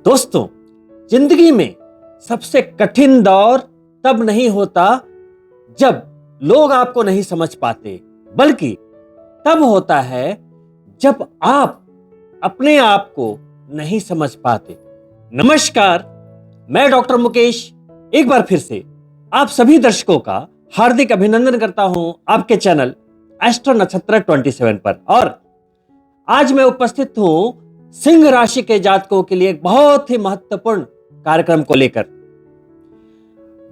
दोस्तों, जिंदगी में सबसे कठिन दौर तब नहीं होता जब लोग आपको नहीं समझ पाते, बल्कि तब होता है जब आप अपने आप को नहीं समझ पाते। नमस्कार, मैं डॉक्टर मुकेश एक बार फिर से आप सभी दर्शकों का हार्दिक अभिनंदन करता हूं आपके चैनल एस्ट्रो नक्षत्र 27 पर। और आज मैं उपस्थित हूं सिंह राशि के जातकों के लिए एक बहुत ही महत्वपूर्ण कार्यक्रम को लेकर।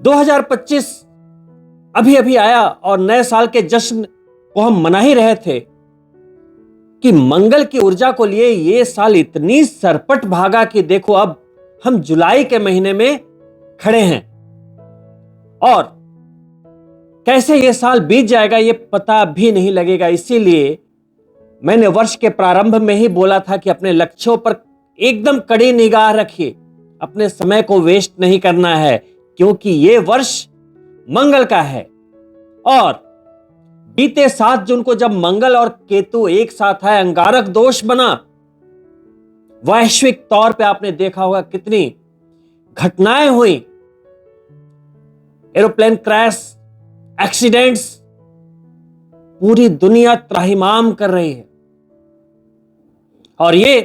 2025 अभी अभी आया और नए साल के जश्न को हम मना ही रहे थे कि मंगल की ऊर्जा को लिए ये साल इतनी सरपट भागा कि देखो अब हम जुलाई के महीने में खड़े हैं और कैसे ये साल बीत जाएगा ये पता भी नहीं लगेगा। इसीलिए मैंने वर्ष के प्रारंभ में ही बोला था कि अपने लक्ष्यों पर एकदम कड़ी निगाह रखिए, अपने समय को वेस्ट नहीं करना है, क्योंकि ये वर्ष मंगल का है। और बीते 7 जून को जब मंगल और केतु एक साथ आए, अंगारक दोष बना, वैश्विक तौर पे आपने देखा होगा कितनी घटनाएं हुई, एरोप्लेन क्रैश, एक्सीडेंट्स, पूरी दुनिया त्राहिमाम कर रही है। और ये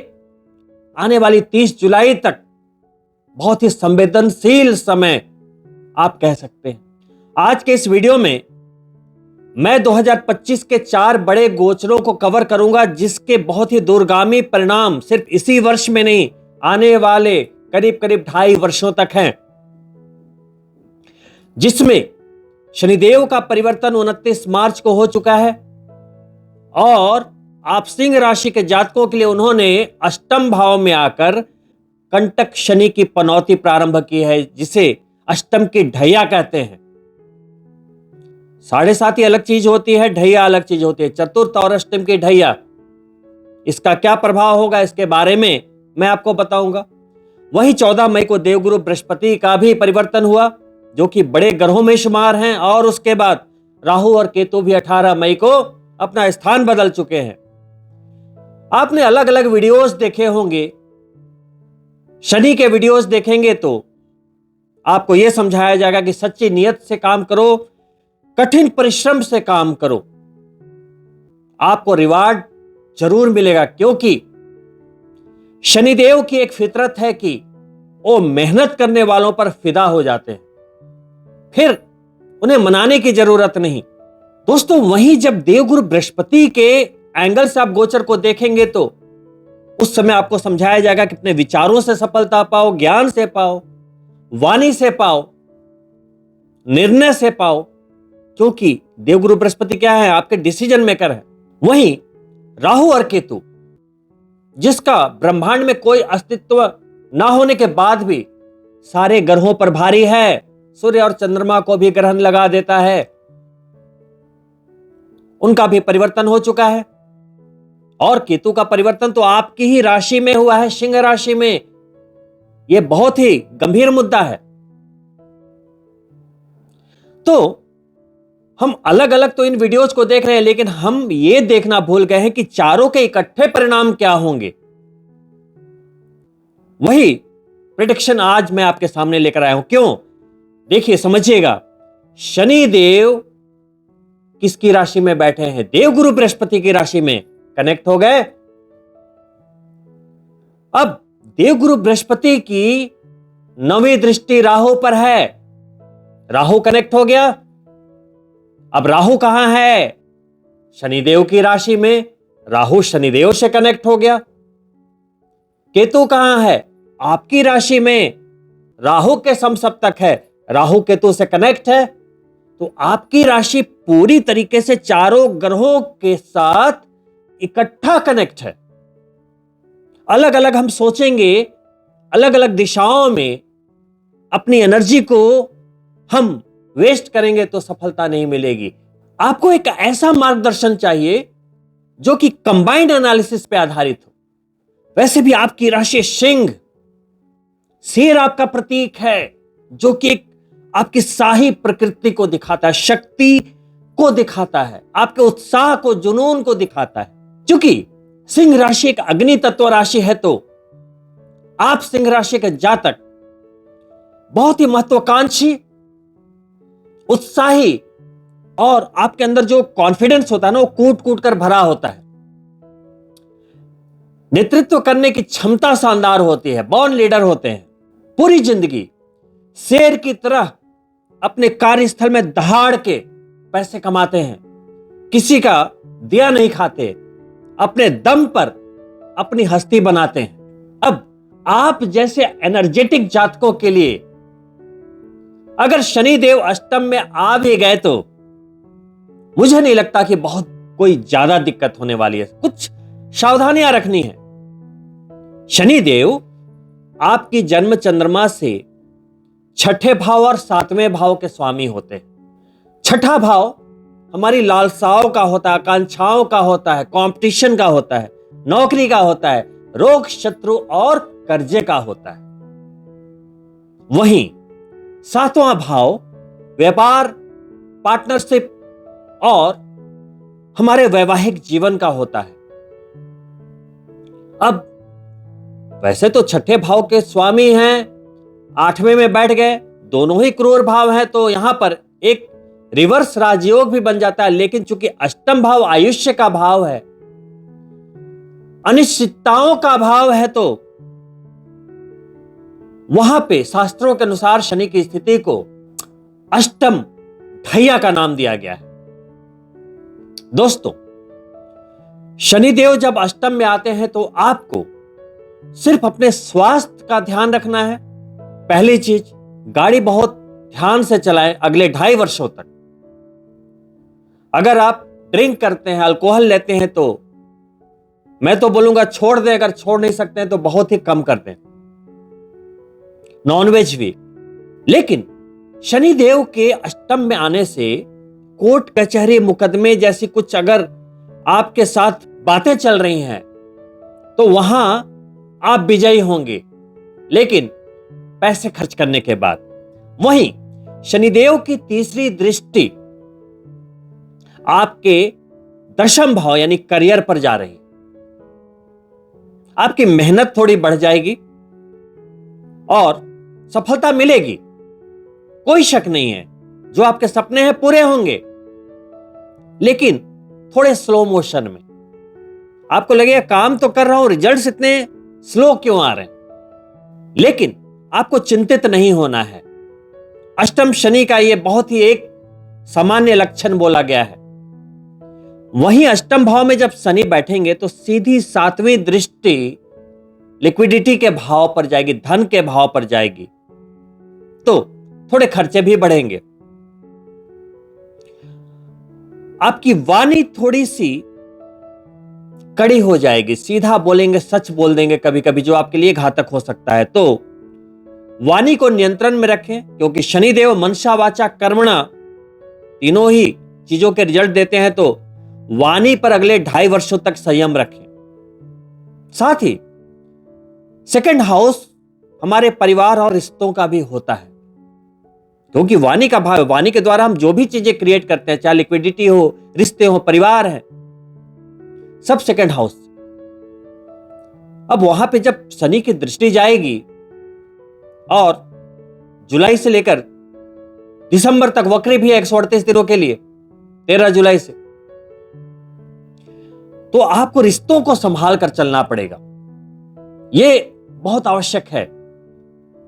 आने वाली 30 जुलाई तक बहुत ही संवेदनशील समय आप कह सकते हैं। आज के इस वीडियो में मैं 2025 के 4 बड़े गोचरों को कवर करूंगा, जिसके बहुत ही दूरगामी परिणाम सिर्फ इसी वर्ष में नहीं, आने वाले करीब करीब 2.5 वर्षों तक हैं, जिसमें शनिदेव का परिवर्तन 29 मार्च को हो चुका है और आप सिंह राशि के जातकों के लिए उन्होंने अष्टम भाव में आकर कंटक शनि की पनौती प्रारंभ की है, जिसे अष्टम की ढैया कहते हैं। 7.5 अलग चीज होती है, ढैया अलग चीज होती है। चतुर्थ और अष्टम की ढैया, इसका क्या प्रभाव होगा इसके बारे में मैं आपको बताऊंगा। वही 14 मई को देवगुरु बृहस्पति का भी परिवर्तन हुआ, जो कि बड़े ग्रहों में शुमार हैं, और उसके बाद राहु और केतु भी 18 मई को अपना स्थान बदल चुके हैं। आपने अलग अलग वीडियोस देखे होंगे, शनि के वीडियोस देखेंगे तो आपको यह समझाया जाएगा कि सच्ची नियत से काम करो, कठिन परिश्रम से काम करो, आपको रिवार्ड जरूर मिलेगा। क्योंकि शनिदेव की एक फितरत है कि वो मेहनत करने वालों पर फिदा हो जाते हैं, फिर उन्हें मनाने की जरूरत नहीं। दोस्तों, वहीं जब देवगुरु बृहस्पति के एंगल से आप गोचर को देखेंगे तो उस समय आपको समझाया जाएगा कि अपने विचारों से सफलता पाओ, ज्ञान से पाओ, वाणी से पाओ, निर्णय से पाओ, क्योंकि देवगुरु बृहस्पति क्या है? आपके डिसीजन मेकर है। वहीं राहु और केतु, जिसका ब्रह्मांड में कोई अस्तित्व ना होने के बाद भी सारे ग्रहों पर भारी है, सूर्य और चंद्रमा को भी ग्रहण लगा देता है, उनका भी परिवर्तन हो चुका है। और केतु का परिवर्तन तो आपकी ही राशि में हुआ है, सिंह राशि में। यह बहुत ही गंभीर मुद्दा है। तो हम अलग अलग तो इन वीडियोज को देख रहे हैं, लेकिन हम यह देखना भूल गए हैं कि चारों के इकट्ठे परिणाम क्या होंगे। वही प्रेडिक्शन आज मैं आपके सामने लेकर आया हूं। क्यों? देखिए, समझिएगा। शनि देव किसकी राशि में बैठे हैं? देवगुरु बृहस्पति की राशि में कनेक्ट हो गए। अब देवगुरु बृहस्पति की 9वीं दृष्टि राहु पर है, राहु कनेक्ट हो गया। अब राहु कहां है? शनिदेव की राशि में, राहु शनिदेव से कनेक्ट हो गया। केतु कहां है? आपकी राशि में, राहु के समसप्तक है, राहु केतु से कनेक्ट है। तो आपकी राशि पूरी तरीके से चारों ग्रहों के साथ इकट्ठा कनेक्ट है। अलग अलग हम सोचेंगे, अलग अलग दिशाओं में अपनी एनर्जी को हम वेस्ट करेंगे तो सफलता नहीं मिलेगी। आपको एक ऐसा मार्गदर्शन चाहिए जो कि कंबाइंड एनालिसिस पे आधारित हो। वैसे भी आपकी राशि सिंह, शेर आपका प्रतीक है, जो कि आपकी शाही प्रकृति को दिखाता है, शक्ति को दिखाता है, आपके उत्साह को, जुनून को दिखाता है। क्योंकि सिंह राशि एक अग्नि तत्व राशि है, तो आप सिंह राशि के जातक बहुत ही महत्वाकांक्षी, उत्साही और आपके अंदर जो कॉन्फिडेंस होता है ना, वो कूट कूट कर भरा होता है। नेतृत्व करने की क्षमता शानदार होती है, बॉर्न लीडर होते हैं। पूरी जिंदगी शेर की तरह अपने कार्यस्थल में दहाड़ के पैसे कमाते हैं, किसी का दिया नहीं खाते, अपने दम पर अपनी हस्ती बनाते हैं। अब आप जैसे एनर्जेटिक जातकों के लिए अगर शनिदेव अष्टम में आ भी गए तो मुझे नहीं लगता कि बहुत कोई ज्यादा दिक्कत होने वाली है। कुछ सावधानियां रखनी है। शनिदेव आपकी जन्म चंद्रमा से छठे भाव और सातवें भाव के स्वामी होते हैं। छठा भाव हमारी लालसाओं का होता है, आकांक्षाओं का होता है, कंपटीशन का होता है, नौकरी का होता है, रोग शत्रु और कर्जे का होता है। वहीं सातवां भाव व्यापार, पार्टनरशिप और हमारे वैवाहिक जीवन का होता है। अब वैसे तो छठे भाव के स्वामी हैं, आठवें में बैठ गए, दोनों ही क्रूर भाव हैं, तो यहां पर एक रिवर्स राजयोग भी बन जाता है। लेकिन चूंकि अष्टम भाव आयुष्य का भाव है, अनिश्चितताओं का भाव है, तो वहां पे शास्त्रों के अनुसार शनि की स्थिति को अष्टम ढैया का नाम दिया गया है। दोस्तों, शनिदेव जब अष्टम में आते हैं तो आपको सिर्फ अपने स्वास्थ्य का ध्यान रखना है। पहली चीज, गाड़ी बहुत ध्यान से चलाएं अगले 2.5 वर्षों तक। अगर आप ड्रिंक करते हैं, अल्कोहल लेते हैं, तो मैं तो बोलूंगा छोड़ दें। अगर छोड़ नहीं सकते हैं तो बहुत ही कम कर दें, नॉनवेज भी। लेकिन शनिदेव के अष्टम में आने से कोर्ट कचहरी मुकदमे जैसी कुछ अगर आपके साथ बातें चल रही हैं तो वहां आप विजयी होंगे, लेकिन पैसे खर्च करने के बाद। वहीं शनिदेव की तीसरी दृष्टि आपके दशम भाव यानी करियर पर जा रही है। आपकी मेहनत थोड़ी बढ़ जाएगी और सफलता मिलेगी, कोई शक नहीं है। जो आपके सपने हैं पूरे होंगे, लेकिन थोड़े स्लो मोशन में। आपको लगेगा काम तो कर रहा हूं, रिजल्ट्स इतने स्लो क्यों आ रहे हैं। लेकिन आपको चिंतित नहीं होना है। अष्टम शनि का यह बहुत ही एक सामान्य लक्षण बोला गया है। वहीं अष्टम भाव में जब शनि बैठेंगे तो सीधी सातवीं दृष्टि लिक्विडिटी के भाव पर जाएगी, धन के भाव पर जाएगी, तो थोड़े खर्चे भी बढ़ेंगे। आपकी वाणी थोड़ी सी कड़ी हो जाएगी, सीधा बोलेंगे, सच बोल देंगे कभी कभी, जो आपके लिए घातक हो सकता है। तो वाणी को नियंत्रण में रखें, क्योंकि शनिदेव मनसा वाचा कर्मणा तीनों ही चीजों के रिजल्ट देते हैं। तो वाणी पर अगले 2.5 वर्षों तक संयम रखें। साथ ही सेकंड हाउस हमारे परिवार और रिश्तों का भी होता है, क्योंकि वाणी का भाव, वाणी के द्वारा हम जो भी चीजें क्रिएट करते हैं, चाहे लिक्विडिटी हो, रिश्ते हो, परिवार है, सब सेकंड हाउस। अब वहां पे जब शनि की दृष्टि जाएगी और जुलाई से लेकर दिसंबर तक वक्री भी है 138 दिनों के लिए, 13 जुलाई से, तो आपको रिश्तों को संभाल कर चलना पड़ेगा। यह बहुत आवश्यक है।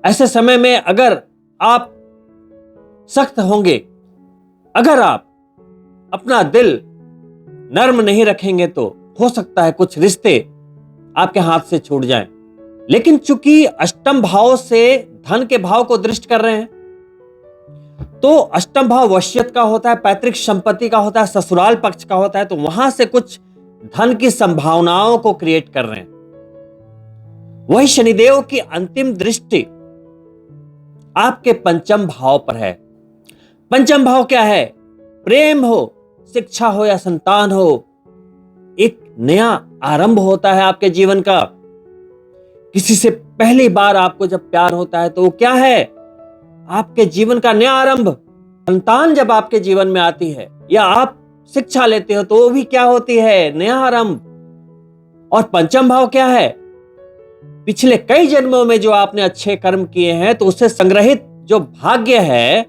ऐसे समय में अगर आप सख्त होंगे, अगर आप अपना दिल नर्म नहीं रखेंगे, तो हो सकता है कुछ रिश्ते आपके हाथ से छूट जाएं। लेकिन चूंकि अष्टम भाव से धन के भाव को दृष्ट कर रहे हैं, तो अष्टम भाव वशियत का होता है, पैतृक संपत्ति का होता है, ससुराल पक्ष का होता है, तो वहां से कुछ धन की संभावनाओं को क्रिएट कर रहे हैं। वही शनिदेव की अंतिम दृष्टि आपके पंचम भाव पर है। पंचम भाव क्या है? प्रेम हो, शिक्षा हो या संतान हो, एक नया आरंभ होता है आपके जीवन का। किसी से पहली बार आपको जब प्यार होता है तो वो क्या है? आपके जीवन का नया आरंभ। संतान जब आपके जीवन में आती है या आप शिक्षा लेते हो तो वो भी क्या होती है? नया आरंभ। और पंचम भाव क्या है? पिछले कई जन्मों में जो आपने अच्छे कर्म किए हैं तो उससे संग्रहित जो भाग्य है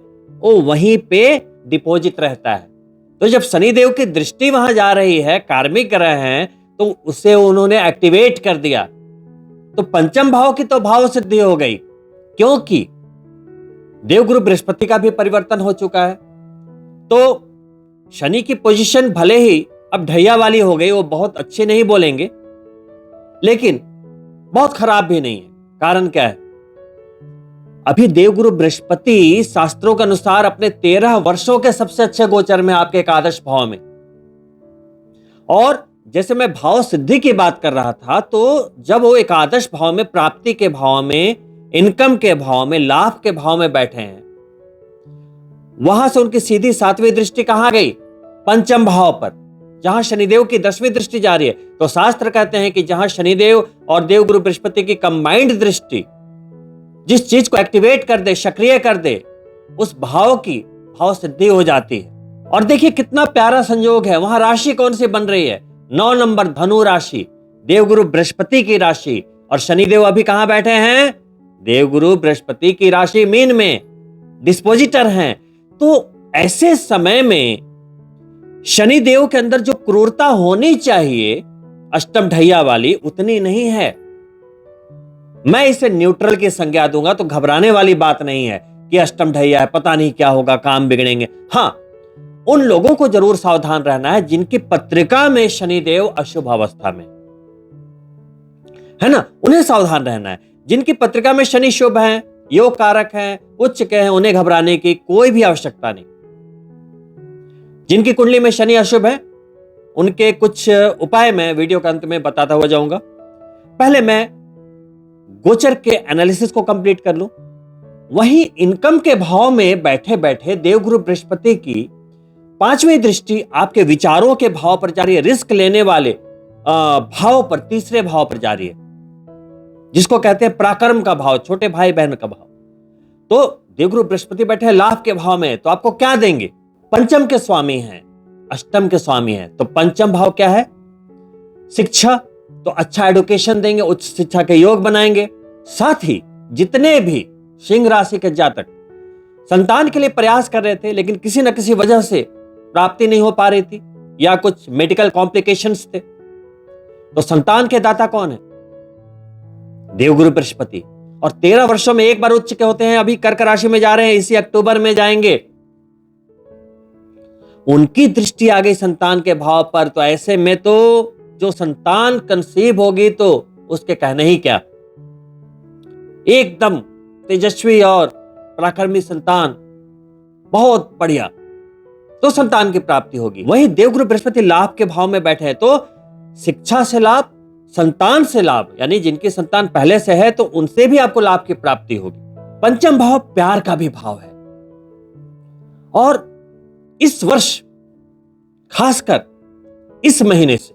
वो वहीं पे डिपॉजिट रहता है। तो जब शनिदेव की दृष्टि वहां जा रही है, कार्मिक ग्रह हैं, तो उसे उन्होंने एक्टिवेट कर दिया। तो पंचम भाव की तो भाव सिद्धि हो गई, क्योंकि देवगुरु बृहस्पति का भी परिवर्तन हो चुका है। तो शनि की पोजीशन भले ही अब ढैया वाली हो गई, वो बहुत अच्छे नहीं बोलेंगे, लेकिन बहुत खराब भी नहीं है। कारण क्या है? अभी देवगुरु बृहस्पति शास्त्रों के अनुसार अपने 13 वर्षों के सबसे अच्छे गोचर में आपके एकादश भाव में। और जैसे मैं भाव सिद्धि की बात कर रहा था, तो जब वो एकादश भाव में, प्राप्ति के भाव में, इनकम के भाव में, लाभ के भाव में बैठे हैं, वहां से उनकी सीधी 7वीं दृष्टि कहां गई? पंचम भाव पर, जहां शनिदेव की 10वीं दृष्टि जा रही है। तो शास्त्र कहते हैं कि जहां शनिदेव और देवगुरु बृहस्पति की कंबाइंड दृष्टि जिस चीज को एक्टिवेट कर दे, सक्रिय कर दे, उस भाव की भाव सिद्धि हो जाती है। और देखिए कितना प्यारा संयोग है, वहां राशि कौन सी बन रही है? 9 नंबर धनु राशि, देवगुरु बृहस्पति की राशि। और शनिदेव अभी कहां बैठे हैं? देवगुरु बृहस्पति की राशि मीन में डिस्पोजिटर हैं। तो ऐसे समय में शनिदेव के अंदर जो क्रूरता होनी चाहिए अष्टम ढैया वाली, उतनी नहीं है। मैं इसे न्यूट्रल की संज्ञा दूंगा, तो घबराने वाली बात नहीं है कि अष्टम ढैया है, पता नहीं क्या होगा, काम बिगड़ेंगे। हां, उन लोगों को जरूर सावधान रहना है जिनकी पत्रिका में शनिदेव अशुभ अवस्था में है ना, उन्हें सावधान रहना है। जिनकी पत्रिका में शनि शुभ है, योग कारक हैं, उच्च के हैं, उन्हें घबराने की कोई भी आवश्यकता नहीं। जिनकी कुंडली में शनि अशुभ है, उनके कुछ उपाय मैं वीडियो के अंत में बताता हुआ जाऊंगा। पहले मैं गोचर के एनालिसिस को कंप्लीट कर लूं। वहीं इनकम के भाव में बैठे बैठे देवगुरु बृहस्पति की 5वीं दृष्टि आपके विचारों के भाव पर जा रही है, रिस्क लेने वाले भाव पर, 3रे भाव पर जा रही है, जिसको कहते हैं पराक्रम का भाव, छोटे भाई बहन का भाव। तो देवगुरु बृहस्पति बैठे लाभ के भाव में, तो आपको क्या देंगे? पंचम के स्वामी हैं, अष्टम के स्वामी हैं। तो पंचम भाव क्या है? शिक्षा, तो अच्छा एडुकेशन देंगे, उच्च शिक्षा के योग बनाएंगे। साथ ही जितने भी सिंह राशि के जातक संतान के लिए प्रयास कर रहे थे, लेकिन किसी न किसी वजह से प्राप्ति नहीं हो पा रही थी, या कुछ मेडिकल कॉम्प्लिकेशंस थे, तो संतान के दाता कौन है? देवगुरु बृहस्पति। और 13 वर्षों में एक बार उच्च के होते हैं। अभी कर्क राशि में जा रहे हैं, इसी अक्टूबर में जाएंगे। उनकी दृष्टि आ गई संतान के भाव पर, तो ऐसे में तो जो संतान कंसीव होगी तो उसके कहने ही क्या, एकदम तेजस्वी और पराक्रमी संतान, बहुत बढ़िया, तो संतान की प्राप्ति होगी। वहीं देवगुरु बृहस्पति लाभ के भाव में बैठे हैं, तो शिक्षा से लाभ, संतान से लाभ, यानी जिनकी संतान पहले से है तो उनसे भी आपको लाभ की प्राप्ति होगी। पंचम भाव प्यार का भी भाव है। और इस वर्ष, खासकर इस महीने से,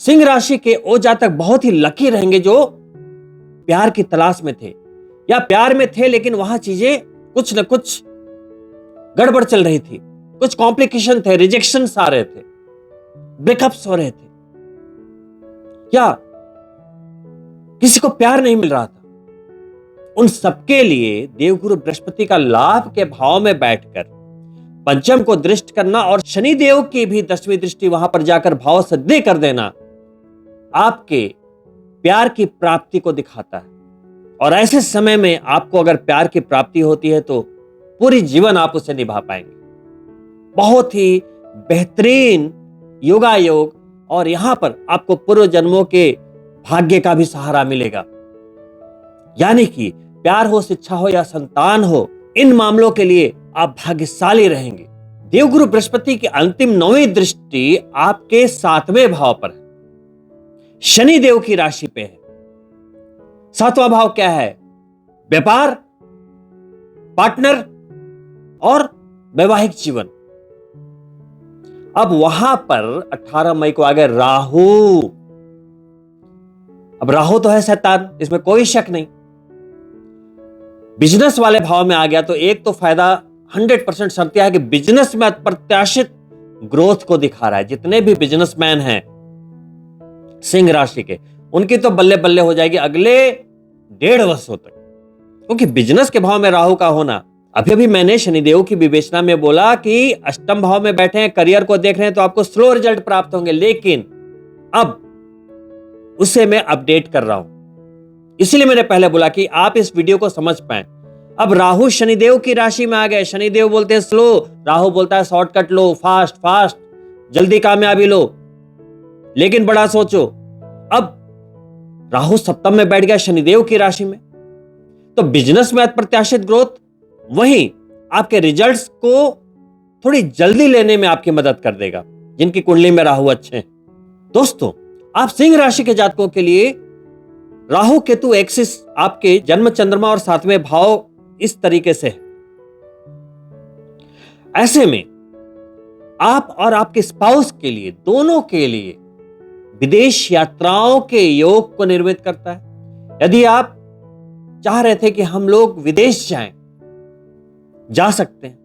सिंह राशि के वो जातक बहुत ही लकी रहेंगे जो प्यार की तलाश में थे, या प्यार में थे लेकिन वहां चीजें कुछ न कुछ गड़बड़ चल रही थी, कुछ कॉम्प्लिकेशन थे, रिजेक्शंस आ रहे थे, ब्रेकअप्स हो रहे थे, या किसी को प्यार नहीं मिल रहा था। उन सबके लिए देवगुरु बृहस्पति का लाभ के भाव में बैठकर पंचम को दृष्ट करना और शनिदेव की भी 10वीं दृष्टि वहां पर जाकर भाव सिद्धि कर देना आपके प्यार की प्राप्ति को दिखाता है। और ऐसे समय में आपको अगर प्यार की प्राप्ति होती है तो पूरी जीवन आप उसे निभा पाएंगे। बहुत ही बेहतरीन योगायोग, और यहां पर आपको पूर्व जन्मों के भाग्य का भी सहारा मिलेगा। यानी कि प्यार हो, शिक्षा हो या संतान हो, इन मामलों के लिए आप भाग्यशाली रहेंगे। देवगुरु बृहस्पति की अंतिम 9वीं दृष्टि आपके 7वें भाव पर है, शनि देव की राशि पे है। 7वां भाव क्या है? व्यापार, पार्टनर और वैवाहिक जीवन। अब वहां पर 18 मई को आ गए राहु। अब राहु तो है शैतान, इसमें कोई शक नहीं। बिजनेस वाले भाव में आ गया तो एक तो फायदा 100% शर्त है कि बिजनेस में अप्रत्याशित ग्रोथ को दिखा रहा है। जितने भी बिजनेसमैन हैं सिंह राशि के, उनकी तो बल्ले बल्ले हो जाएगी अगले 1.5 वर्षों तक, क्योंकि बिजनेस के भाव में राहु का होना, अभी अभी मैंने शनिदेव की विवेचना में बोला कि अष्टम भाव में बैठे हैं, करियर को देख रहे हैं तो आपको स्लो रिजल्ट प्राप्त होंगे, लेकिन अब उसे मैं अपडेट कर रहा हूं। इसलिए मैंने पहले बोला कि आप इस वीडियो को समझ पाए। अब राहु शनिदेव की राशि में आ गए। शनिदेव बोलते हैं स्लो, राहु बोलता है शॉर्टकट लो, फास्ट फास्ट, जल्दी कामयाबी लो। लेकिन बड़ा सोचो, अब राहु सप्तम में बैठ गया शनिदेव की राशि में, तो बिजनेस में अप्रत्याशित ग्रोथ, वहीं आपके रिजल्ट्स को थोड़ी जल्दी लेने में आपकी मदद कर देगा जिनकी कुंडली में राहु अच्छे हैं। दोस्तों, आप सिंह राशि के जातकों के लिए राहु केतु एक्सिस आपके जन्म चंद्रमा और 7वें भाव इस तरीके से है। ऐसे में आप और आपके स्पाउस के लिए, दोनों के लिए विदेश यात्राओं के योग को निर्मित करता है। यदि आप चाह रहे थे कि हम लोग विदेश जाएं, जा सकते हैं।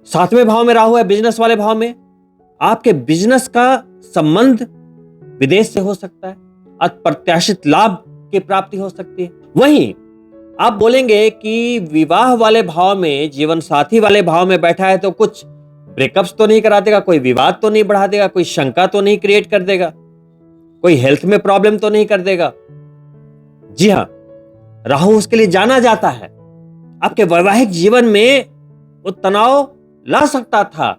7वें भाव में राहु है, बिजनेस वाले भाव में, आपके बिजनेस का संबंध विदेश से हो सकता है, अप्रत्याशित लाभ की प्राप्ति हो सकती है। वहीं आप बोलेंगे कि विवाह वाले भाव में, जीवन साथी वाले भाव में बैठा है तो कुछ ब्रेकअप्स तो नहीं करा देगा, कोई विवाद तो नहीं बढ़ा देगा, कोई शंका तो नहीं क्रिएट कर देगा, कोई हेल्थ में प्रॉब्लम तो नहीं कर देगा। जी हां, राहु उसके लिए जाना जाता है। आपके वैवाहिक जीवन में वो तनाव ला सकता था,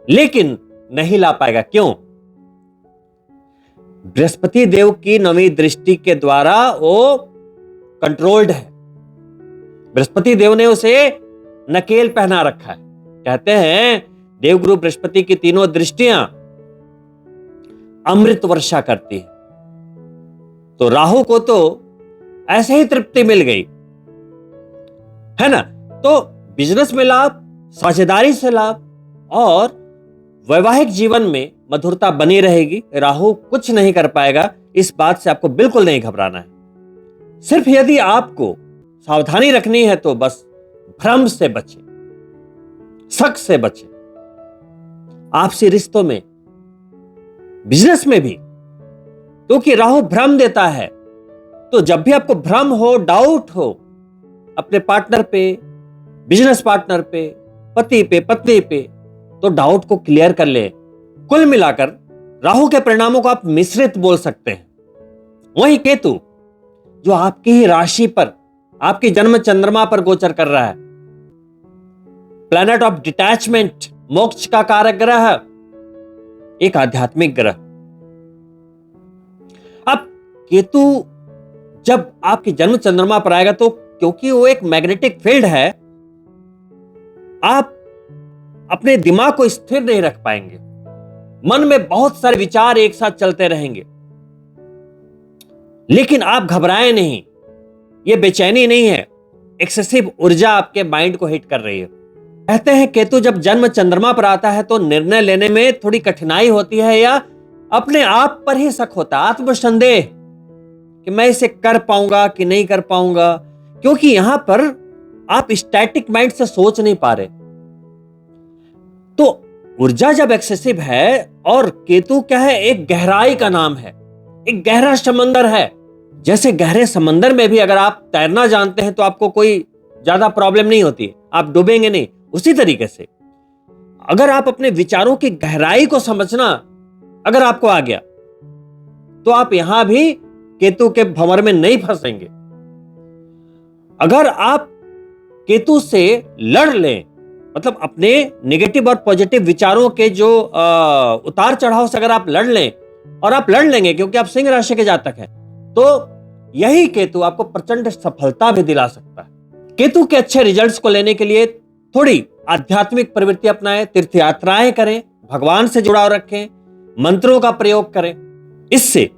लेकिन नहीं ला पाएगा। क्यों? बृहस्पति देव की 9वीं दृष्टि के द्वारा वो कंट्रोल्ड है। बृहस्पति देव ने उसे नकेल पहना रखा है। कहते हैं देवगुरु बृहस्पति की तीनों दृष्टियां अमृत वर्षा करती है। तो राहु को तो ऐसे ही तृप्ति मिल गई है ना। तो बिजनेस में लाभ, साझेदारी से लाभ और वैवाहिक जीवन में मधुरता बनी रहेगी। राहु कुछ नहीं कर पाएगा, इस बात से आपको बिल्कुल नहीं घबराना है। सिर्फ यदि आपको सावधानी रखनी है तो बस भ्रम से बचें, शक से बचें। आपसी रिश्तों में, बिजनेस में भी, क्योंकि राहु भ्रम देता है। तो जब भी आपको भ्रम हो, डाउट हो अपने पार्टनर पे, बिजनेस पार्टनर पे, पति पे, पत्नी पे, तो डाउट को क्लियर कर ले। कुल मिलाकर राहु के परिणामों को आप मिश्रित बोल सकते हैं। वहीं केतु जो आपकी ही राशि पर, आपकी जन्म चंद्रमा पर गोचर कर रहा है, प्लैनेट ऑफ डिटैचमेंट, मोक्ष का कारक ग्रह, एक आध्यात्मिक ग्रह। अब केतु जब आपकी जन्म चंद्रमा पर आएगा तो क्योंकि वो एक मैग्नेटिक फील्ड है, आप अपने दिमाग को स्थिर नहीं रख पाएंगे। मन में बहुत सारे विचार एक साथ चलते रहेंगे। लेकिन आप घबराएं नहीं, यह बेचैनी नहीं है, एक्सेसिव ऊर्जा आपके माइंड को हिट कर रही है। कहते हैं केतु जब जन्म चंद्रमा पर आता है तो निर्णय लेने में थोड़ी कठिनाई होती है या अपने आप पर ही शक होता है, आत्मसंदेह कि मैं इसे कर पाऊंगा कि नहीं कर पाऊंगा, क्योंकि यहां पर आप स्टैटिक माइंड से सोच नहीं पा रहे। तो ऊर्जा जब एक्सेसिव है, और केतु क्या है, एक गहराई का नाम है, एक गहरा समंदर है। जैसे गहरे समंदर में भी अगर आप तैरना जानते हैं तो आपको कोई ज्यादा प्रॉब्लम नहीं होती, आप डूबेंगे नहीं। उसी तरीके से अगर आप अपने विचारों की गहराई को समझना अगर आपको आ गया तो आप यहां भी केतु के भंवर में नहीं फंसेंगे। अगर आप केतु से लड़ लें, मतलब अपने नेगेटिव और पॉजिटिव विचारों के जो उतार चढ़ाव से अगर आप लड़ लें, और आप लड़ लेंगे क्योंकि आप सिंह राशि के जातक हैं, तो यही केतु आपको प्रचंड सफलता भी दिला सकता है। केतु के अच्छे रिजल्ट्स को लेने के लिए थोड़ी आध्यात्मिक प्रवृत्ति अपनाएं, तीर्थ यात्राएं करें, भगवान से जुड़ाव रखें, मंत्रों का प्रयोग करें। इससे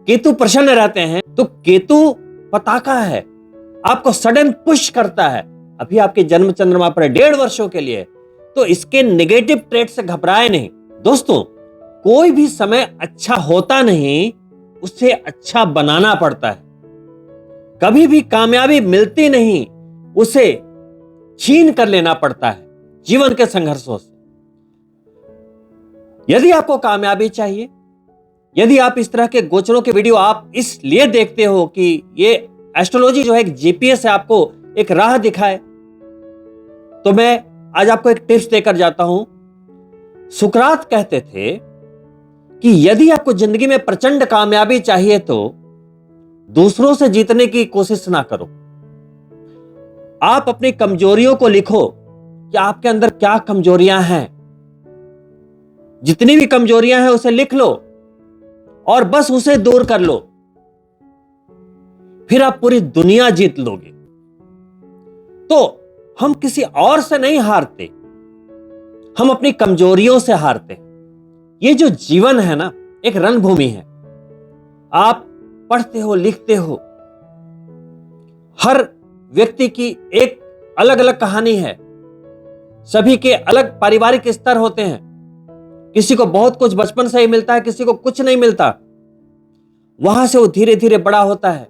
केतु प्रसन्न रहते हैं। तो केतु पताका है, आपको सडन पुश करता है। अभी आपके जन्म चंद्रमा पर 1.5 वर्षों के लिए, तो इसके नेगेटिव ट्रेट से घबराए नहीं। दोस्तों, कोई भी समय अच्छा होता नहीं, उसे अच्छा बनाना पड़ता है। कभी भी कामयाबी मिलती नहीं, उसे छीन कर लेना पड़ता है जीवन के संघर्षों से। यदि आपको कामयाबी चाहिए, यदि आप इस तरह के गोचरों के वीडियो आप इसलिए देखते हो कि ये एस्ट्रोलॉजी जो है एक जीपीएस है, आपको एक राह दिखाए, तो मैं आज आपको एक टिप्स देकर जाता हूं। सुकरात कहते थे कि यदि आपको जिंदगी में प्रचंड कामयाबी चाहिए तो दूसरों से जीतने की कोशिश ना करो। आप अपनी कमजोरियों को लिखो कि आपके अंदर क्या कमजोरियां हैं। जितनी भी कमजोरियां हैं उसे लिख लो और बस उसे दूर कर लो, फिर आप पूरी दुनिया जीत लोगे। तो हम किसी और से नहीं हारते, हम अपनी कमजोरियों से हारते हैं। ये जो जीवन है ना, एक रणभूमि है। आप पढ़ते हो, लिखते हो, हर व्यक्ति की एक अलग अलग कहानी है। सभी के अलग पारिवारिक स्तर होते हैं। किसी को बहुत कुछ बचपन से ही मिलता है, किसी को कुछ नहीं मिलता। वहां से वो धीरे धीरे बड़ा होता है।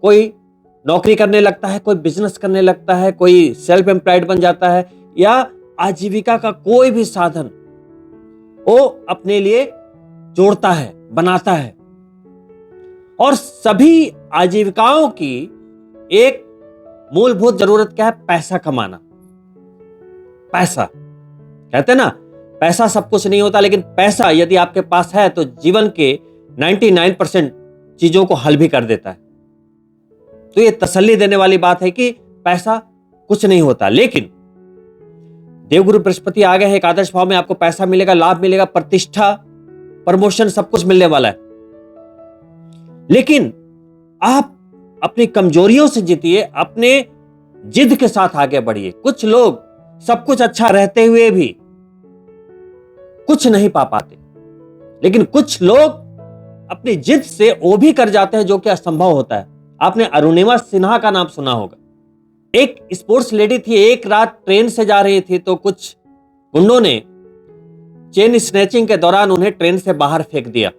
कोई नौकरी करने लगता है, कोई बिजनेस करने लगता है, कोई सेल्फ एम्प्लॉयड बन जाता है, या आजीविका का कोई भी साधन वो अपने लिए जोड़ता है, बनाता है। और सभी आजीविकाओं की एक मूलभूत जरूरत क्या है? पैसा कमाना। पैसा, कहते हैं ना, पैसा सब कुछ नहीं होता, लेकिन पैसा यदि आपके पास है तो जीवन के 99% चीजों को हल भी कर देता है। तो ये तसल्ली देने वाली बात है कि पैसा कुछ नहीं होता। लेकिन देवगुरु बृहस्पति आ गए हैं एकादश भाव में, आपको पैसा मिलेगा, लाभ मिलेगा, प्रतिष्ठा, प्रमोशन, सब कुछ मिलने वाला है। लेकिन आप अपनी कमजोरियों से जीतिए, अपने जिद के साथ आगे बढ़िए। कुछ लोग सब कुछ अच्छा रहते हुए भी कुछ नहीं पा पाते, लेकिन कुछ लोग अपनी जिद से वो भी कर जाते हैं जो कि असंभव होता है। आपने अरुणिमा सिन्हा का नाम सुना होगा। एक स्पोर्ट्स लेडी थी, एक रात ट्रेन से जा रही थी तो कुछ गुंडों ने चेन स्नैचिंग के दौरान उन्हें ट्रेन से बाहर फेंक दिया।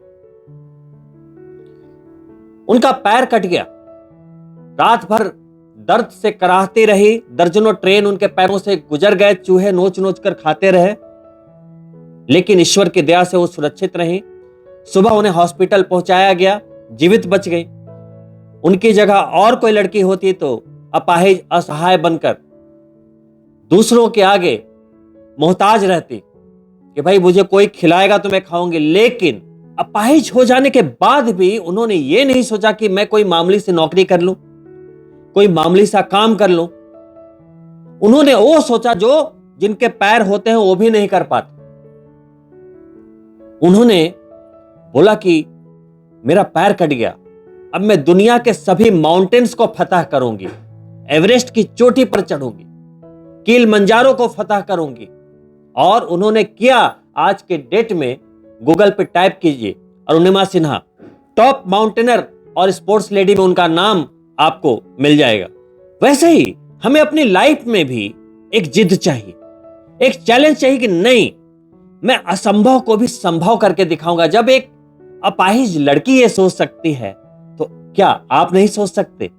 उनका पैर कट गया। रात भर दर्द से कराहती रही। दर्जनों ट्रेन उनके पैरों से गुजर गए, चूहे नोच नोच कर खाते रहे, लेकिन ईश्वर की दया से वो सुरक्षित रही। सुबह उन्हें हॉस्पिटल पहुंचाया गया, जीवित बच गई। उनकी जगह और कोई लड़की होती तो अपाहिज, असहाय बनकर दूसरों के आगे मोहताज रहती कि भाई मुझे कोई खिलाएगा तो मैं खाऊंगी। लेकिन अपाहिज हो जाने के बाद भी उन्होंने ये नहीं सोचा कि मैं कोई मामूली सी नौकरी कर लूं, कोई मामूली सा काम कर लूं। उन्होंने वो सोचा जो जिनके पैर होते हैं वो भी नहीं कर पाते। उन्होंने बोला कि मेरा पैर कट गया, अब मैं दुनिया के सभी माउंटेन्स को फतह करूंगी, एवरेस्ट की चोटी पर चढ़ूंगी, किलिमंजारो को फतह करूंगी। और उन्होंने किया। आज के डेट में गूगल पे टाइप कीजिए अरुणिमा सिन्हा, टॉप माउंटेनर, और स्पोर्ट्स लेडी में उनका नाम आपको मिल जाएगा। वैसे ही हमें अपनी लाइफ में भी एक जिद चाहिए, एक चैलेंज चाहिए कि नहीं, मैं असंभव को भी संभव करके दिखाऊंगा। जब एक अपाहिज लड़की ये सोच सकती है तो क्या आप नहीं सोच सकते?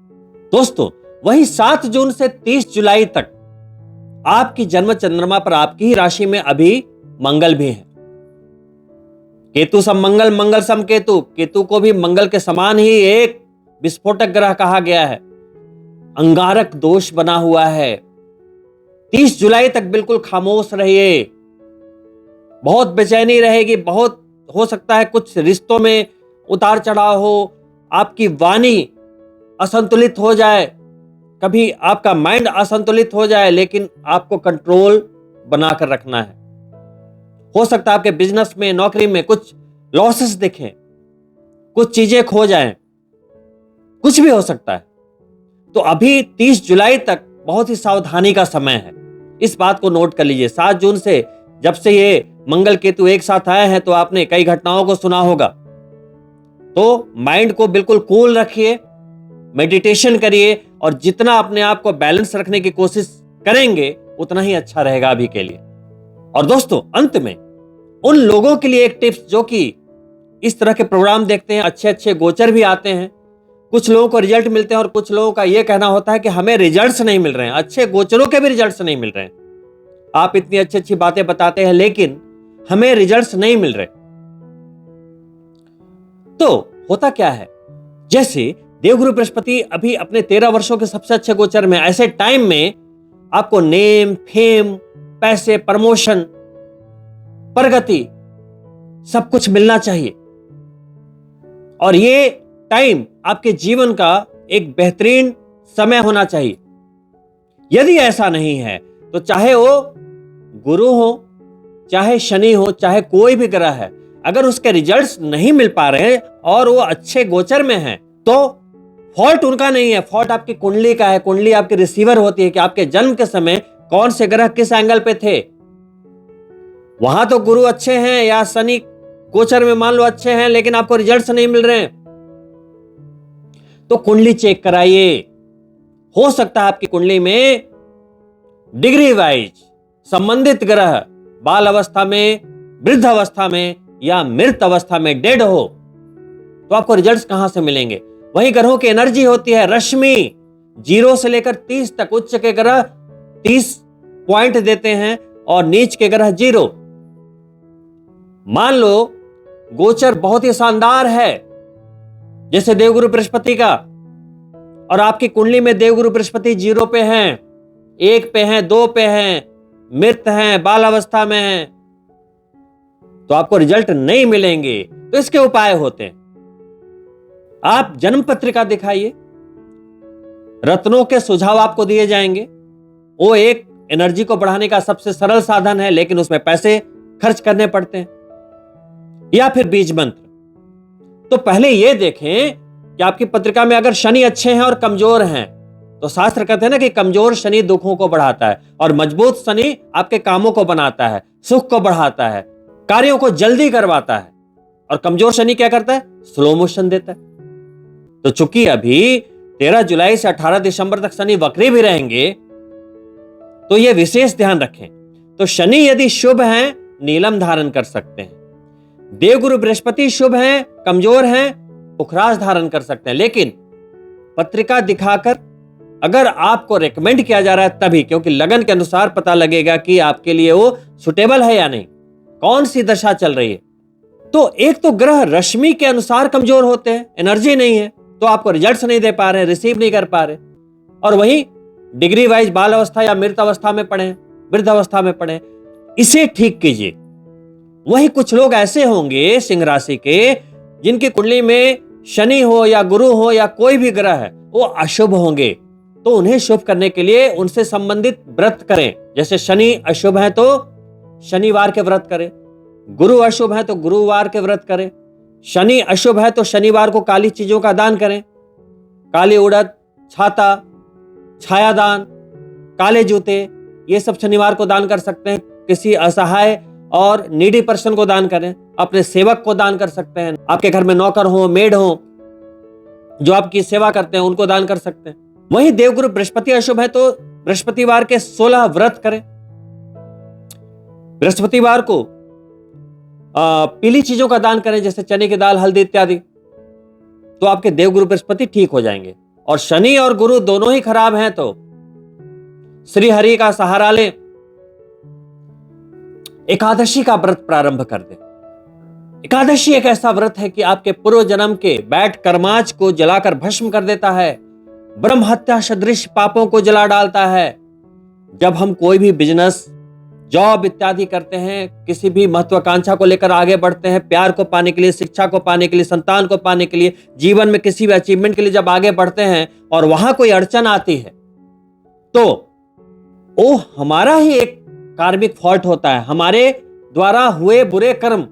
दोस्तों, वही 7 जून से 30 जुलाई तक आपकी जन्म चंद्रमा पर आपकी ही राशि में अभी मंगल भी है। केतु सम मंगल, मंगल सम केतु। केतु को भी मंगल के समान ही एक विस्फोटक ग्रह कहा गया है। अंगारक दोष बना हुआ है। 30 जुलाई तक बिल्कुल खामोश रहिए। बहुत बेचैनी रहेगी, बहुत हो सकता है कुछ रिश्तों में उतार चढ़ाव हो, आपकी वाणी असंतुलित हो जाए, कभी आपका माइंड असंतुलित हो जाए, लेकिन आपको कंट्रोल बनाकर रखना है। हो सकता है आपके बिजनेस में, नौकरी में कुछ लॉसेस दिखें, कुछ चीजें खो जाएं, कुछ भी हो सकता है। तो अभी 30 जुलाई तक बहुत ही सावधानी का समय है। इस बात को नोट कर लीजिए। 7 जून से जब से ये मंगल केतु एक साथ आए हैं तो आपने कई घटनाओं को सुना होगा। तो माइंड को बिल्कुल कूल रखिए, मेडिटेशन करिए, और जितना अपने आप को बैलेंस रखने की कोशिश करेंगे उतना ही अच्छा रहेगा अभी के लिए। और दोस्तों, अंत में उन लोगों के लिए एक टिप्स जो कि इस तरह के प्रोग्राम देखते हैं, अच्छे अच्छे गोचर भी आते हैं, कुछ लोगों को रिजल्ट मिलते हैं और कुछ लोगों का यह कहना होता है कि हमें रिजल्ट्स नहीं मिल रहे हैं, अच्छे गोचरों के भी रिजल्ट्स नहीं मिल रहे हैं। आप इतनी अच्छी अच्छी बातें बताते हैं लेकिन हमें रिजल्ट्स नहीं मिल रहे। तो होता क्या है, जैसे देवगुरु बृहस्पति अभी अपने 13 वर्षों के सबसे अच्छे गोचर में, ऐसे टाइम में आपको नेम, फेम, पैसे, प्रमोशन, प्रगति सब कुछ मिलना चाहिए। और ये टाइम आपके जीवन का एक बेहतरीन समय होना चाहिए। यदि ऐसा नहीं है तो चाहे वो गुरु हो, चाहे शनि हो, चाहे कोई भी ग्रह है, अगर उसके रिजल्ट्स नहीं मिल पा रहे हैं और वो अच्छे गोचर में हैं, तो फॉल्ट उनका नहीं है, फॉल्ट आपकी कुंडली का है। कुंडली आपकी रिसीवर होती है कि आपके जन्म के समय कौन से ग्रह किस एंगल पे थे। वहां तो गुरु अच्छे हैं या शनि गोचर में मान लो अच्छे हैं, लेकिन आपको रिजल्ट्स नहीं मिल रहे हैं, तो कुंडली चेक कराइए। हो सकता है आपकी कुंडली में डिग्री वाइज संबंधित ग्रह बाल अवस्था में, वृद्ध अवस्था में या मृत अवस्था में डेड हो, तो आपको रिजल्ट्स कहां से मिलेंगे। वही ग्रहों की एनर्जी होती है रश्मि, 0 से लेकर 30 तक। उच्च के ग्रह 30 पॉइंट देते हैं और नीच के ग्रह 0। मान लो गोचर बहुत ही शानदार है, जैसे देवगुरु बृहस्पति का, और आपकी कुंडली में देवगुरु बृहस्पति 0 पे हैं, 1 पे हैं, 2 पे हैं, मृत हैं, बाल अवस्था में हैं, तो आपको रिजल्ट नहीं मिलेंगे। तो इसके उपाय होते हैं, आप जन्म पत्रिका दिखाइए, रत्नों के सुझाव आपको दिए जाएंगे। वो एक एनर्जी को बढ़ाने का सबसे सरल साधन है, लेकिन उसमें पैसे खर्च करने पड़ते हैं। या फिर बीज मंत्र। तो पहले ये देखें कि आपकी पत्रिका में अगर शनि अच्छे हैं और कमजोर हैं, तो शास्त्र कहते हैं ना कि कमजोर शनि दुखों को बढ़ाता है और मजबूत शनि आपके कामों को बनाता है, सुख को बढ़ाता है, कार्यों को जल्दी करवाता है। और कमजोर शनि क्या करता है, स्लो मोशन देता है। तो चूंकि अभी 13 जुलाई से 18 दिसंबर तक शनि वक्री भी रहेंगे, तो यह विशेष ध्यान रखें। तो शनि यदि शुभ हैं, नीलम धारण कर सकते हैं। देवगुरु बृहस्पति शुभ हैं, कमजोर हैं, पुखराज धारण कर सकते हैं। लेकिन पत्रिका दिखाकर अगर आपको रेकमेंड किया जा रहा है तभी, क्योंकि लगन के अनुसार पता लगेगा कि आपके लिए वो सुटेबल है या नहीं, कौन सी दशा चल रही है। तो एक तो ग्रह रश्मि के अनुसार कमजोर होते हैं, एनर्जी नहीं है, तो आपको रिजल्ट्स नहीं दे पा रहे, रिसीव नहीं कर पा रहे। और वही डिग्री वाइज बाल अवस्था या मृत अवस्था में पड़े, वृद्ध अवस्था में पड़े, इसे ठीक कीजिए। वही कुछ लोग ऐसे होंगे सिंह राशि के, जिनकी कुंडली में शनि हो या गुरु हो या कोई भी ग्रह है, वो अशुभ होंगे, तो उन्हें शुभ करने के लिए उनसे संबंधित व्रत करें। जैसे शनि अशुभ है तो शनिवार के व्रत करें, गुरु अशुभ है तो गुरुवार के व्रत करें, शनि अशुभ है तो शनिवार को काली चीजों का दान करें, काली उड़द, छाता, छायादान, काले जूते, ये सब शनिवार को दान कर सकते हैं। किसी असहाय और नीडी पर्सन को दान करें, अपने सेवक को दान कर सकते हैं। आपके घर में नौकर हो, मेड हो जो आपकी सेवा करते हैं, उनको दान कर सकते हैं। वहीं देवगुरु बृहस्पति अशुभ है तो बृहस्पतिवार के 16 व्रत करें। बृहस्पतिवार को पीली चीजों का दान करें, जैसे चने की दाल, हल्दी इत्यादि, तो आपके देवगुरु बृहस्पति ठीक हो जाएंगे। और शनि और गुरु दोनों ही खराब हैं तो श्री हरि का सहारा लें, एकादशी का व्रत प्रारंभ कर दें। एकादशी एक ऐसा व्रत है कि आपके पूर्व जन्म के बैड कर्माच को जलाकर भस्म कर देता है, ब्रह्म हत्या सदृश पापों को जला डालता है। जब हम कोई भी बिजनेस, जॉब इत्यादि करते हैं, किसी भी महत्वाकांक्षा को लेकर आगे बढ़ते हैं, प्यार को पाने के लिए, शिक्षा को पाने के लिए, संतान को पाने के लिए, जीवन में किसी भी अचीवमेंट के लिए जब आगे बढ़ते हैं और वहां कोई अड़चन आती है, तो वो हमारा ही एक कार्मिक फॉल्ट होता है। हमारे द्वारा हुए बुरे कर्म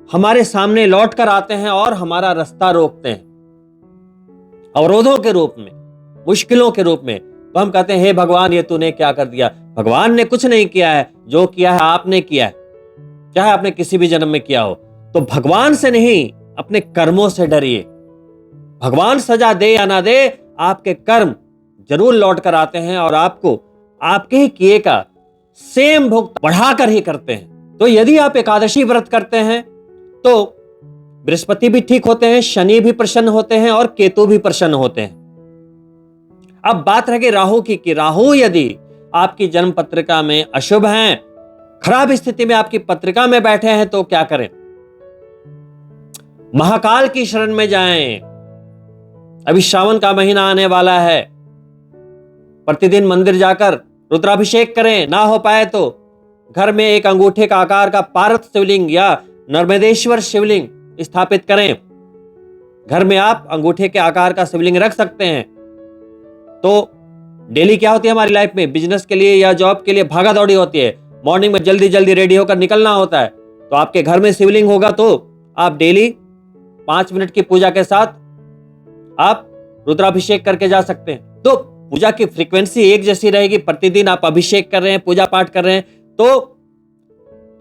हमारे सामने लौट कर आते हैं और हमारा रास्ता रोकते हैं, अवरोधों के रूप में, मुश्किलों के रूप में। तो हम कहते हैं, हे भगवान, ये तूने क्या कर दिया। भगवान ने कुछ नहीं किया है, जो किया है आपने किया है, चाहे आपने किसी भी जन्म में किया हो। तो भगवान से नहीं, अपने कर्मों से डरिए। भगवान सजा दे या ना दे, आपके कर्म जरूर लौट कर आते हैं और आपको आपके ही किए का सेम भुगतान बढ़ाकर ही करते हैं। तो यदि आप एकादशी व्रत करते हैं तो बृहस्पति भी ठीक होते हैं, शनि भी प्रसन्न होते हैं और केतु भी प्रसन्न होते हैं। अब बात रह गई राहु की, कि राहु यदि आपकी जन्म पत्रिका में अशुभ हैं, खराब स्थिति में आपकी पत्रिका में बैठे हैं, तो क्या करें। महाकाल की शरण में जाएं। अभी श्रावण का महीना आने वाला है। प्रतिदिन मंदिर जाकर रुद्राभिषेक करें, ना हो पाए तो घर में एक अंगूठे का आकार का पार्थ शिवलिंग या नर्मदेश्वर शिवलिंग स्थापित करें। घर में आप अंगूठे के आकार का शिवलिंग रख सकते हैं। तो डेली क्या होती है हमारी लाइफ में, बिजनेस के लिए या जॉब के लिए भागा दौड़ी होती है, मॉर्निंग में जल्दी जल्दी रेडी होकर निकलना होता है। तो आपके घर में शिवलिंग होगा तो आप डेली 5 मिनट की पूजा के साथ आप रुद्राभिषेक करके जा सकते हैं। तो पूजा की फ्रीक्वेंसी एक जैसी रहेगी। प्रतिदिन आप अभिषेक कर रहे हैं, पूजा पाठ कर रहे हैं, तो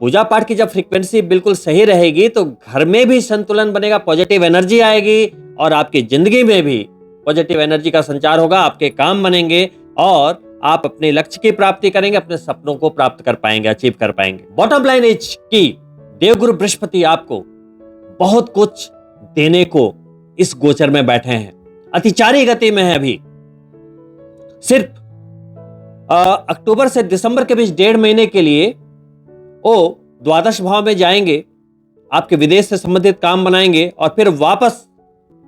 पूजा पाठ की जब फ्रीक्वेंसी बिल्कुल सही रहेगी तो घर में भी संतुलन बनेगा, पॉजिटिव एनर्जी आएगी और आपकी जिंदगी में भी पॉजिटिव एनर्जी का संचार होगा। आपके काम बनेंगे और आप अपने लक्ष्य की प्राप्ति करेंगे, अपने सपनों को प्राप्त कर पाएंगे, अचीव कर पाएंगे। बॉटम लाइन इज कि देवगुरु बृहस्पति आपको बहुत कुछ देने को इस गोचर में बैठे हैं। अतिचारी गति में है। अभी सिर्फ अक्टूबर से दिसंबर के बीच 1.5 महीने के लिए वो द्वादश भाव में जाएंगे, आपके विदेश से संबंधित काम बनाएंगे और फिर वापस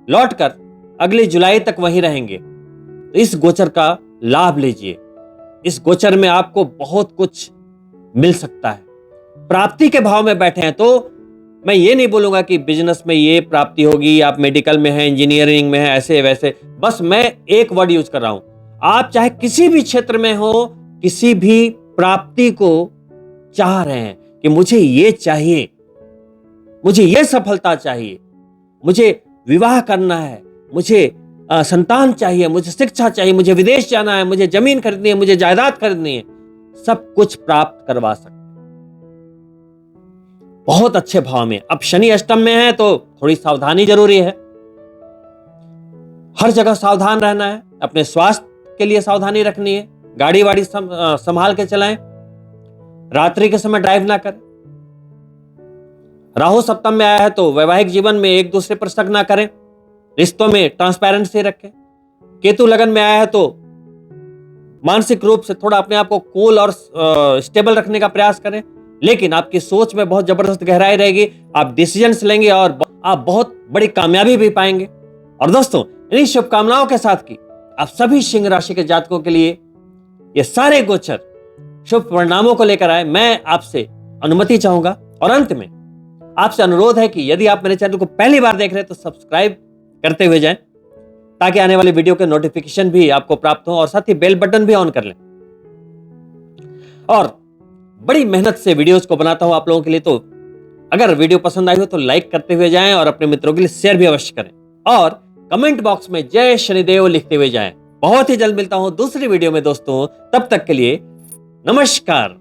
लौटकर अगले जुलाई तक वहीं रहेंगे। तो इस गोचर का लाभ लीजिए। इस गोचर में आपको बहुत कुछ मिल सकता है। प्राप्ति के भाव में बैठे हैं तो मैं ये नहीं बोलूंगा कि बिजनेस में ये प्राप्ति होगी, आप मेडिकल में हैं, इंजीनियरिंग में हैं, ऐसे वैसे। बस मैं एक वर्ड यूज कर रहा हूं। आप चाहे किसी भी क्षेत्र में हो, किसी भी प्राप्ति को चाह रहे हैं कि मुझे ये चाहिए, मुझे ये सफलता चाहिए, मुझे विवाह करना है, मुझे संतान चाहिए, मुझे शिक्षा चाहिए, मुझे विदेश जाना है, मुझे जमीन खरीदनी है, मुझे जायदाद खरीदनी है, सब कुछ प्राप्त करवा सकते हैं बहुत अच्छे भाव में। अब शनि अष्टम में है तो थोड़ी सावधानी जरूरी है। हर जगह सावधान रहना है। अपने स्वास्थ्य के लिए सावधानी रखनी है। गाड़ी वाड़ी संभाल के चलाएं। रात्रि के समय ड्राइव ना करें। राहु सप्तम में आया है तो वैवाहिक जीवन में एक दूसरे पर शक ना करें। रिश्तों में ट्रांसपेरेंसी रखें। केतु लगन में आया है तो मानसिक रूप से थोड़ा अपने आप को कूल और स्टेबल रखने का प्रयास करें, लेकिन आपकी सोच में बहुत जबरदस्त गहराई रहेगी। आप डिसीजंस लेंगे और आप बहुत बड़ी कामयाबी भी पाएंगे। और दोस्तों, इन्हीं शुभकामनाओं के साथ की आप सभी सिंह राशि के जातकों के लिए ये सारे गोचर शुभ परिणामों को लेकर आए। मैं आपसे अनुमति चाहूंगा और अंत में आपसे अनुरोध है कि यदि आप मेरे चैनल को पहली बार देख रहे हैं तो सब्सक्राइब करते हुए जाएं, ताकि आने वाली वीडियो के नोटिफिकेशन भी आपको प्राप्त हो और साथ ही बेल बटन भी ऑन कर लें। और बड़ी मेहनत से वीडियोस को बनाता हूं आप लोगों के लिए, तो अगर वीडियो पसंद आई हो तो लाइक करते हुए जाएं और अपने मित्रों के लिए शेयर भी अवश्य करें और कमेंट बॉक्स में जय शनिदेव लिखते हुए जाएं। बहुत ही जल्द मिलता हूं दूसरी वीडियो में दोस्तों। तब तक के लिए नमस्कार।